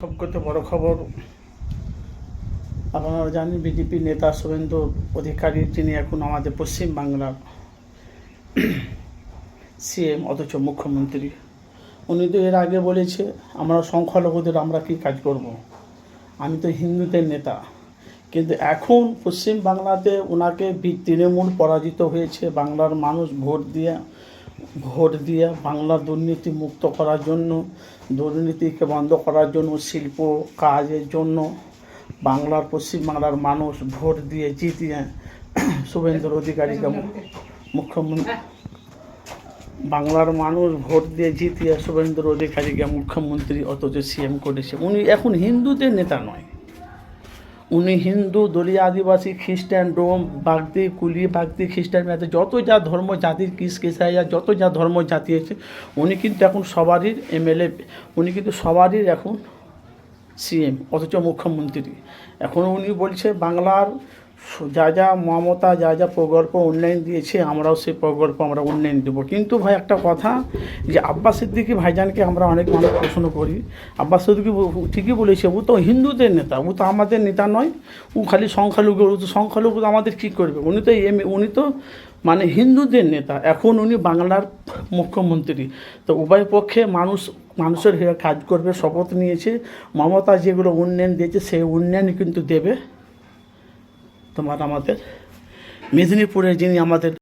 সবথেকে বড় খবর, আপনারা জানেন বিজেপি নেতা শুভেন্দু অধিকারী, যিনি এখন আমাদের পশ্চিম বাংলার সিএম অথচ মুখ্যমন্ত্রী। উনি তো এর আগে বলেছে আমরা সংখ্যালঘুদের আমরা কি কাজ করব, আমি তো হিন্দুদের নেতা। কিন্তু এখন পশ্চিম বাংলাতে ওনাকে তৃণমূল পরাজিত হয়েছে। বাংলার মানুষ ভোট দিয়ে বাংলার দুর্নীতি মুক্ত করার জন্য, দুর্নীতিকে বন্ধ করার জন্য, শিল্প কাজের জন্য বাংলার পশ্চিম বাংলার মানুষ ভোট দিয়ে জিতিয়ে শুভেন্দু অধিকারীকে মুখ্যমন্ত্রী, বাংলার মানুষ ভোট দিয়ে জিতিয়ে শুভেন্দু অধিকারীকে মুখ্যমন্ত্রী অথচ সিএম করেছে। উনি এখন হিন্দুদের নেতা নয়, উনি হিন্দু, দলীয়, আদিবাসী, খ্রিস্টান, ডোম, বাগদি, কুলি, বাগদি, খ্রিস্টান, মেয়াদে যত যা ধর্ম জাতির কিসাইয়া যত যা ধর্ম জাতি আছে, উনি কিন্তু এখন সবারই এমএলএ, উনি কিন্তু সবারই এখন সিএম অথচ মুখ্যমন্ত্রী। এখন উনি বলছে বাংলার যা মমতা যা প্রকল্প উন্নয়ন দিয়েছে আমরাও সেই প্রকল্প আমরা উন্নয়ন দেবো। কিন্তু ভাই একটা কথা, যে আব্বাস সিদ্দিকী ভাইজানকে আমরা অনেক মানুষ প্রশ্ন করি, আব্বাস সিদ্দিকী ঠিকই বলেছে, ও তো হিন্দুদের নেতা, ও তো আমাদের নেতা নয়, ও খালি সংখ্যালঘু আমাদের কী করবে। উনি তো মানে হিন্দুদের নেতা, এখন উনি বাংলার মুখ্যমন্ত্রী। তো উভয় পক্ষে মানুষের হয়ে কাজ করবে শপথ নিয়েছে। মমতা যেগুলো উন্নয়ন দিয়েছে সেই উন্নয়ন কিন্তু দেবে। তোমার আমাদের মেদিনীপুরে যিনি আমাদের